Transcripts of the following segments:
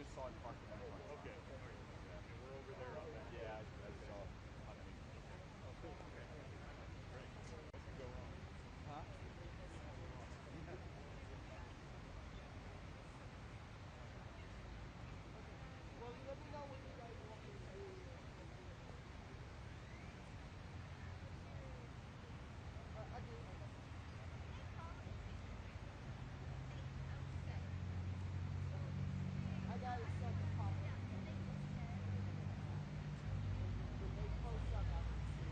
just saw it parked in that parking lot. Okay. Okay, we're over there on that. Yeah, I just saw it underneath. Oh, cool. Okay. Great. What could go wrong? Huh? Well, let me know when you guys want me to. I do. I got it set to pop up. When they post up, I can see.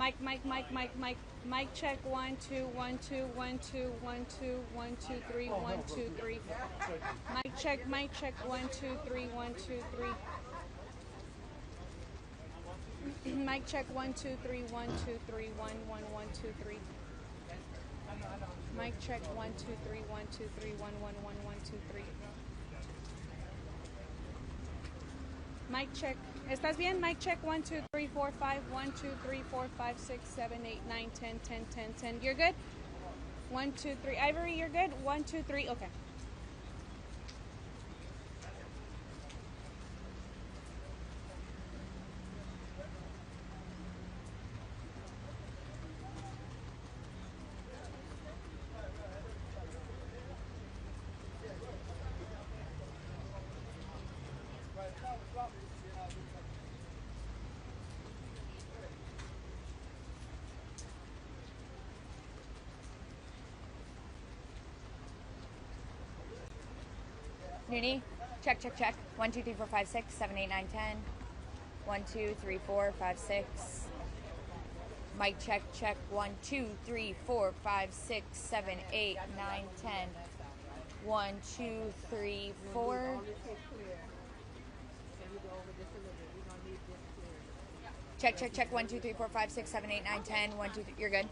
Mic check 1 2 1 2 1 2 1 2 1 2 3 1 2 3. Mic check 1 2 3 1 2 3. Mic check 1 2 3 1 2 3 1 1 1 2 3. Mic check 1 2 3 1 2 3 1 1 1 1 2 3. Mic check. ¿Estás bien? Mic check 1 2 3 4 5 1 2 3 4 5 6 7 8 9 10 10 10 10. You're good? 1 2 3. Ivory, you're good? 1 2 3. Okay. Noonie, check, check, check. 1, 2, 3, 4, 5, 6, 7, 8, 9, 10. 1, 2, 3, 4, 5, 6. Mic check, check. 1, 2, 3, 4, 5, 6, 7, 8, 9, 10. 1, 2, 3, 4. Check, check, check. 1, 2, 3, 4, 5, 6, 7, 8, 9, 10. 1, 2, 3. You're good.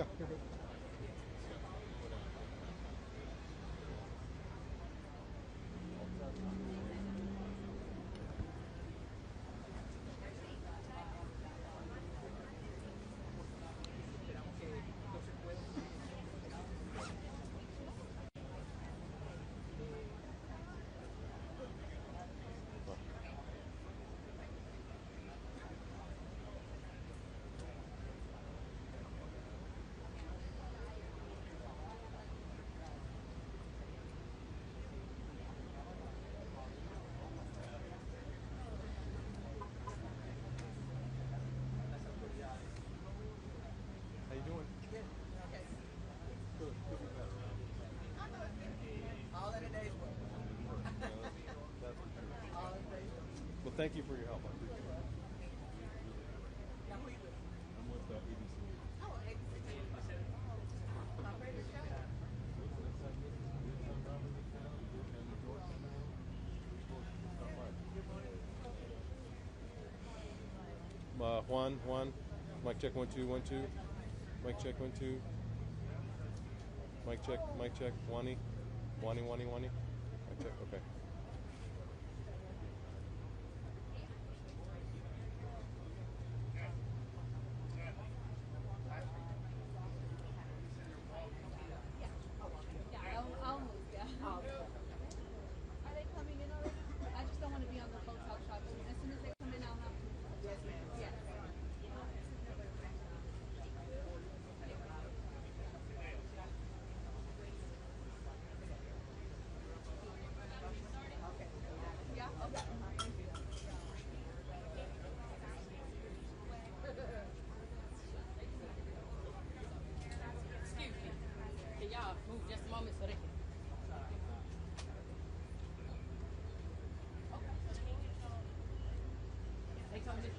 Yeah, you're good. How you doing? Good. Okay. Good. Could be better. All in a day's work. That's for sure. All in a day's work. Well, thank you for your help. I appreciate it. Now who you with? I'm with ABC. Oh, my favorite show. Juan, mic check 1 2 1 2. Mic check 1 2. Mic check. Wani. Mic check. Okay. Yeah, I'll move, yeah. Are they coming in already? I just don't want to be on the phone talk shop. As soon as they come in, I'll have to. Yes, ma'am. Yeah. Yeah, okay. Excuse me. Can y'all move just a moment so they can? They coming in.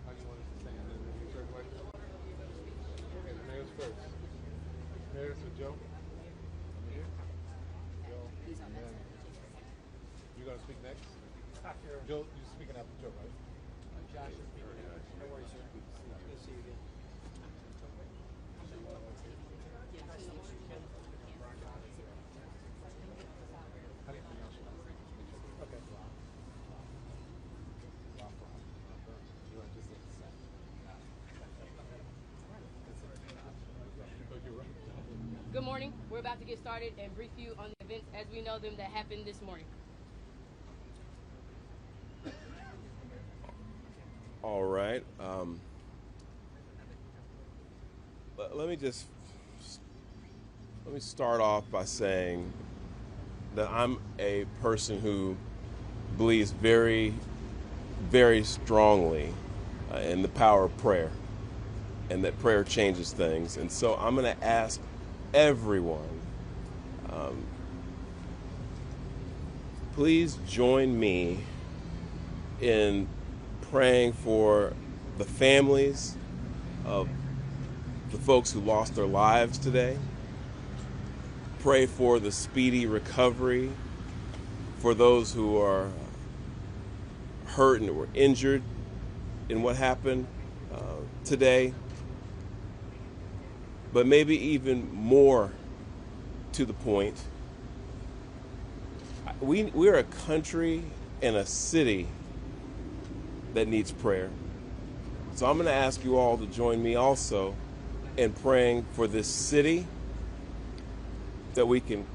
How do you want us to stand? In a certain way? Okay, the mayor's first. Mayor's with Joe. I'm here. Joe. And then you gonna speak next? Joe, you speaking after Joe, right? Josh is speaking. No worries, sir. Good to see you again. How do you pronounce your last name? Okay. You want to just say the same? Oh, you're right. Good morning. We're about to get started and brief you on the events as we know them that happened this morning. All right. Let me start off by saying that I'm a person who believes very, very strongly in the power of prayer, and that prayer changes things. And so I'm going to ask everyone, please join me in praying for the families of the folks who lost their lives today. Pray for the speedy recovery for those who are hurt and were injured in what happened today. But maybe even more to the point, we're a country and a city that needs prayer. So I'm going to ask you all to join me also in praying for this city, that we can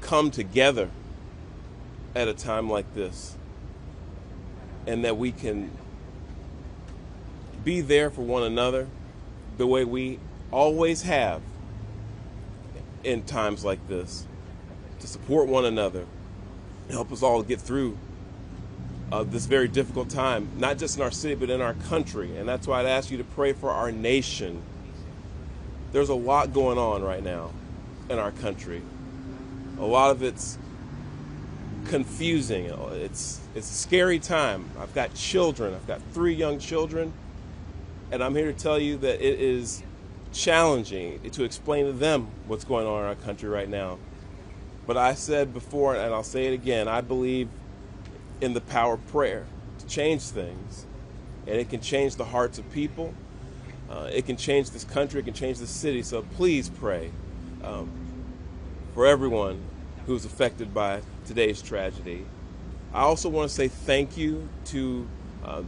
come together at a time like this, and that we can be there for one another the way we always have in times like this, to support one another, help us all get through this very difficult time, not just in our city, but in our country. And that's why I'd ask you to pray for our nation. There's a lot going on right now. in our country. A lot of it's confusing. It's a scary time. I've got children. I've got 3 young children, and I'm here to tell you that it is challenging to explain to them what's going on in our country right now. But I said before, and I'll say it again, I believe in the power of prayer to change things, and it can change the hearts of people. It can change this country. It can change this city. So please pray for everyone who's affected by today's tragedy. I also want to say thank you to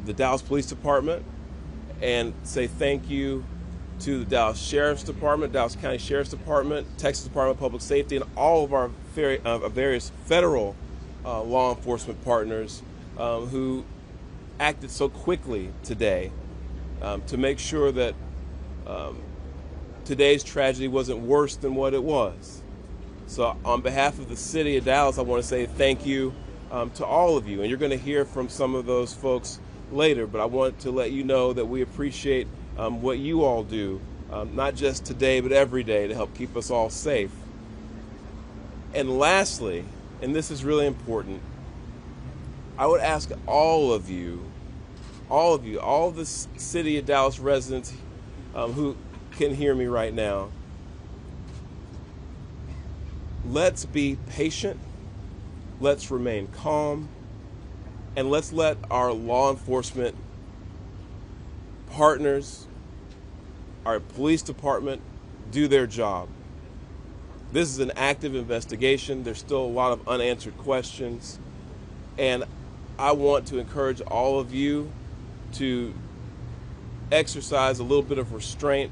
the Dallas Police Department, and say thank you to the Dallas Sheriff's Department, Dallas County Sheriff's Department, Texas Department of Public Safety, and all of our various federal law enforcement partners who acted so quickly today to make sure that today's tragedy wasn't worse than what it was. So on behalf of the city of Dallas, I want to say thank you to all of you. And you're going to hear from some of those folks later, but I want to let you know that we appreciate what you all do, not just today, but every day, to help keep us all safe. And lastly, and this is really important, I would ask all of the city of Dallas residents who can hear me right now, let's be patient, let's remain calm, and let's let our law enforcement partners, our police department, do their job. This is an active investigation. There's still a lot of unanswered questions, and I want to encourage all of you to exercise a little bit of restraint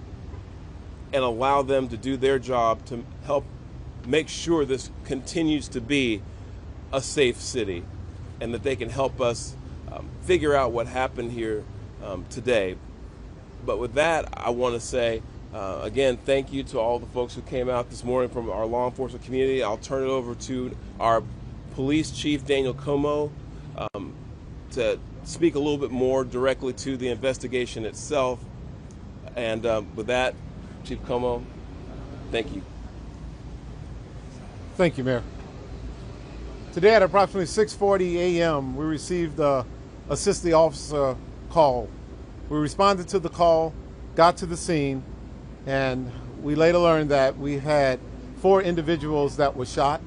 and allow them to do their job to help make sure this continues to be a safe city, and that they can help us figure out what happened here today. But with that, I want to say, again, thank you to all the folks who came out this morning from our law enforcement community. I'll turn it over to our police chief, Daniel Como, to speak a little bit more directly to the investigation itself. And with that, Chief Como, thank you. Thank you, Mayor. Today at approximately 6:40 a.m., we received a assist the officer call. We responded to the call, got to the scene, and we later learned that we had 4 individuals that were shot,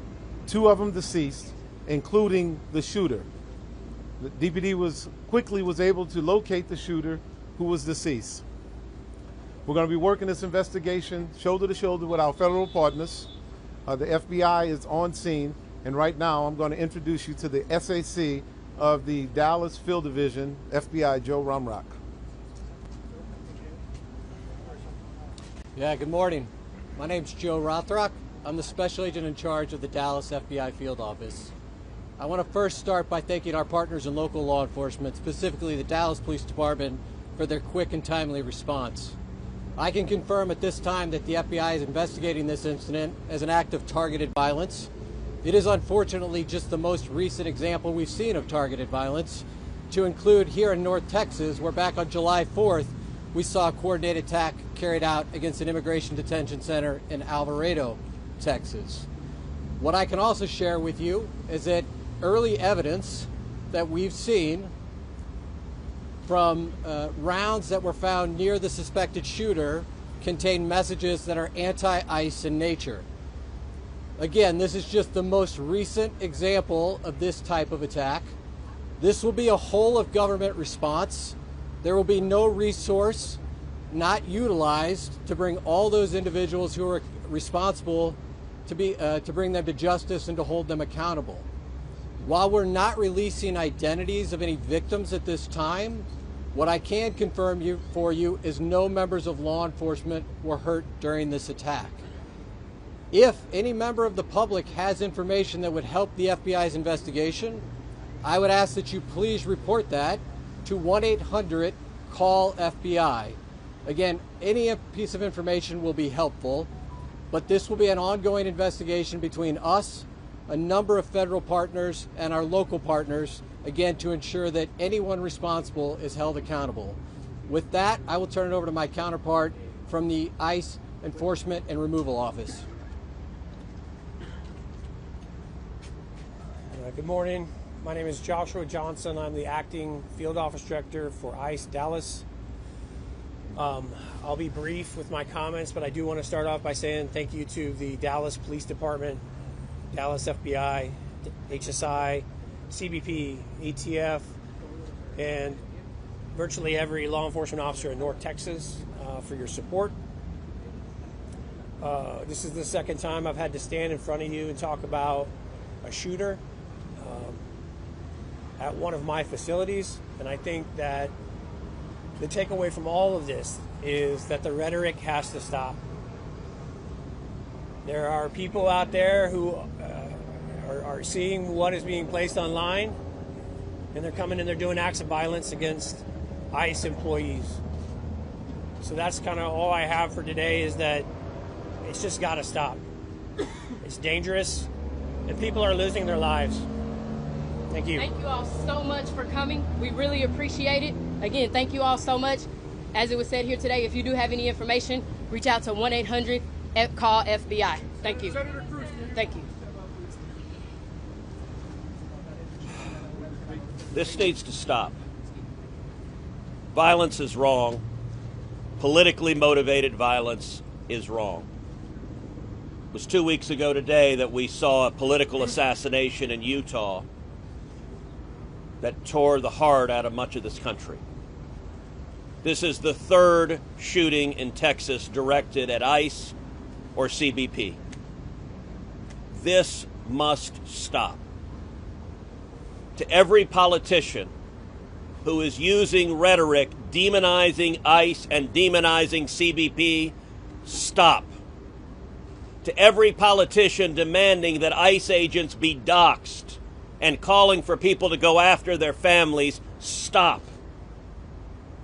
2 of them deceased, including the shooter. The DPD was able to locate the shooter, who was deceased. We're going to be working this investigation shoulder to shoulder with our federal partners. The FBI is on scene, and right now I'm going to introduce you to the SAC of the Dallas Field Division, FBI Joe Rumrock. Yeah, good morning. My name's Joe Rothrock. I'm the special agent in charge of the Dallas FBI Field Office. I want to first start by thanking our partners in local law enforcement, specifically the Dallas Police Department, for their quick and timely response. I can confirm at this time that the FBI is investigating this incident as an act of targeted violence. It is unfortunately just the most recent example we've seen of targeted violence, to include here in North Texas, where back on July 4th, we saw a coordinated attack carried out against an immigration detention center in Alvarado, Texas. What I can also share with you is that early evidence that we've seen from rounds that were found near the suspected shooter contain messages that are anti-ICE in nature. Again, this is just the most recent example of this type of attack. This will be a whole of government response. There will be no resource not utilized to bring all those individuals who are responsible to bring them to justice and to hold them accountable. While we're not releasing identities of any victims at this time, what I can confirm for you is no members of law enforcement were hurt during this attack. If any member of the public has information that would help the FBI's investigation, I would ask that you please report that to 1-800-CALL-FBI. Again, any piece of information will be helpful, but this will be an ongoing investigation between us, a number of federal partners, and our local partners, again, to ensure that anyone responsible is held accountable. With that, I will turn it over to my counterpart from the ICE Enforcement and Removal Office. Good morning. My name is Joshua Johnson. I'm the acting field office director for ICE Dallas. I'll be brief with my comments, but I do want to start off by saying thank you to the Dallas Police Department, Dallas FBI, HSI, CBP, ATF, and virtually every law enforcement officer in North Texas for your support. This is the second time I've had to stand in front of you and talk about a shooter at one of my facilities, and I think that the takeaway from all of this is that the rhetoric has to stop. There are people out there who are seeing what is being placed online, and they're coming and they're doing acts of violence against ICE employees. So that's kind of all I have for today, is that it's just got to stop. It's dangerous, and people are losing their lives. Thank you. Thank you all so much for coming. We really appreciate it. Again, thank you all so much. As it was said here today, if you do have any information, reach out to 1-800-CALL-FBI. Thank you. Senator Cruz. Thank you. This needs to stop. Violence is wrong. Politically motivated violence is wrong. It was 2 weeks ago today that we saw a political assassination in Utah that tore the heart out of much of this country. This is the third shooting in Texas directed at ICE or CBP. This must stop. To every politician who is using rhetoric demonizing ICE and demonizing CBP, stop. To every politician demanding that ICE agents be doxxed and calling for people to go after their families, stop.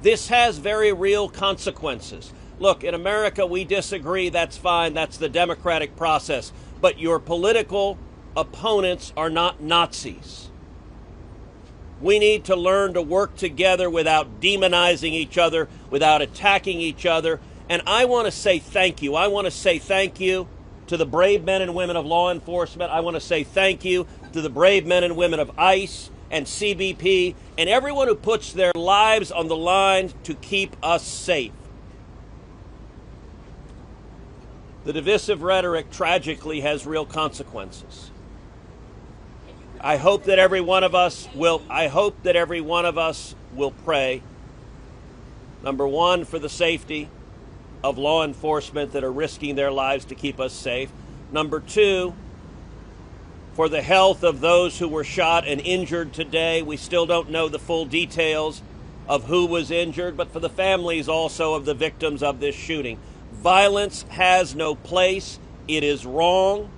This has very real consequences. Look, in America, we disagree. That's fine. That's the democratic process. But your political opponents are not Nazis. We need to learn to work together without demonizing each other, without attacking each other. And I want to say thank you. I want to say thank you to the brave men and women of law enforcement. I want to say thank you to the brave men and women of ICE and CBP and everyone who puts their lives on the line to keep us safe. The divisive rhetoric tragically has real consequences. I hope that every one of us will pray, number one, for the safety of law enforcement that are risking their lives to keep us safe. Number two, for the health of those who were shot and injured today. We still don't know the full details of who was injured, but for the families also of the victims of this shooting. Violence has no place. It is wrong.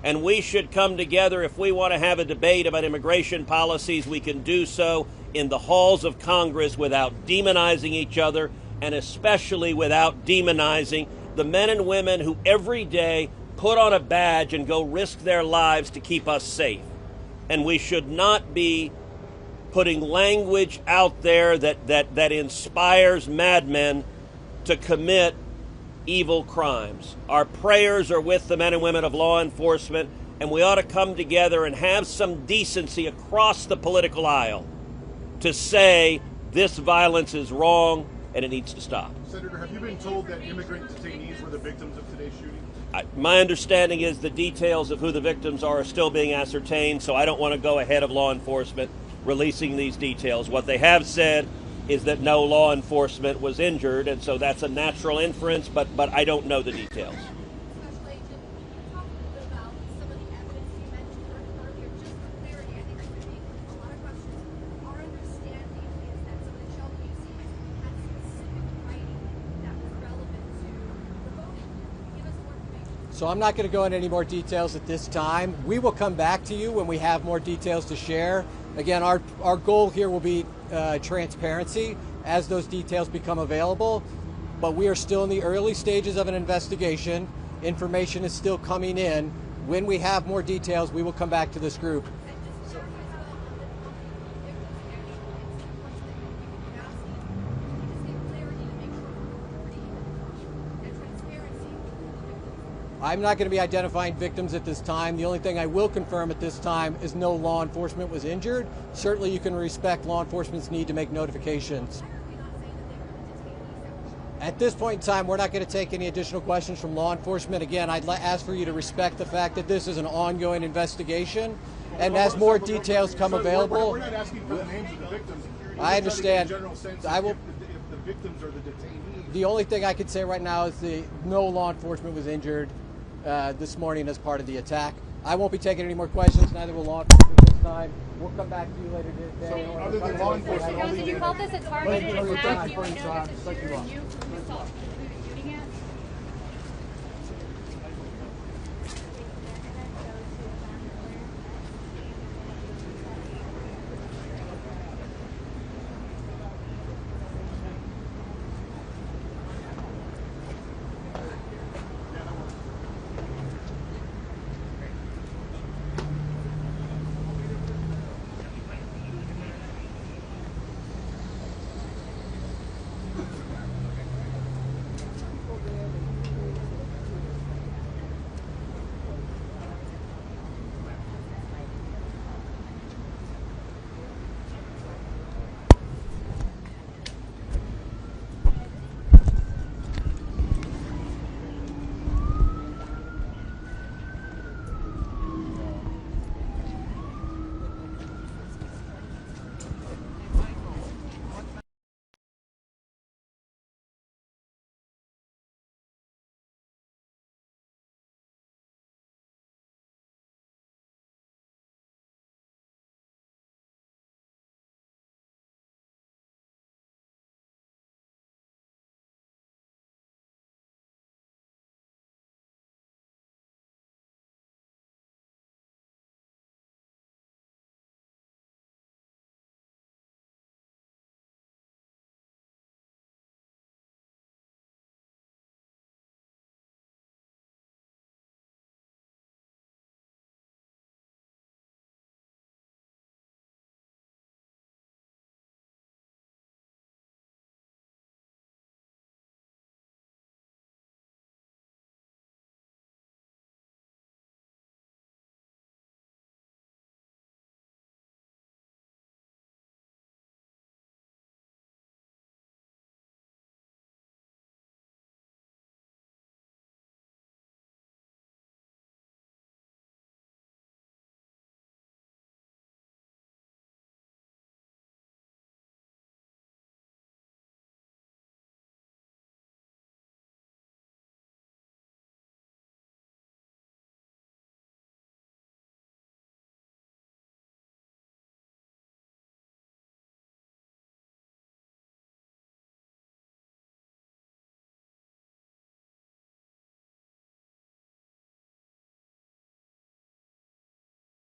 And we should come together. If we want to have a debate about immigration policies, we can do so in the halls of Congress without demonizing each other, and especially without demonizing the men and women who every day put on a badge and go risk their lives to keep us safe. And we should not be putting language out there that inspires madmen to commit evil crimes. Our prayers are with the men and women of law enforcement, and we ought to come together and have some decency across the political aisle to say this violence is wrong and it needs to stop. Senator, have you been told that immigrant detainees were the victims of today's shooting? My understanding is the details of who the victims are still being ascertained, so I don't want to go ahead of law enforcement releasing these details. What they have said is that no law enforcement was injured, and so that's a natural inference, but I don't know the details. Special Agent, can you talk a little bit about some of the evidence you mentioned earlier, just for clarity? I think there's going to be a lot of questions. Our understanding is that some of the shelter you see had specific writing that was relevant to the voting. Give us more information. So I'm not going to go into any more details at this time. We will come back to you when we have more details to share. Again, our goal here will be transparency as those details become available, but we are still in the early stages of an investigation. Information is still coming in. When we have more details, we will come back to this group. I'm not going to be identifying victims at this time. The only thing I will confirm at this time is no law enforcement was injured. Certainly you can respect law enforcement's need to make notifications. At this point in time, we're not going to take any additional questions from law enforcement. Again, I'd ask for you to respect the fact that this is an ongoing investigation, and as more details come available... We're not asking for the names of the victims. I understand. General sense I will... if the victims are the detainees. The only thing I can say right now is no law enforcement was injured this morning as part of the attack. I won't be taking any more questions, neither will law enforcement this time. We'll come back to you later today. So other than law enforcement, Did you call this a targeted attack? You were doing this to Thank you, shooter Rob. and you saw.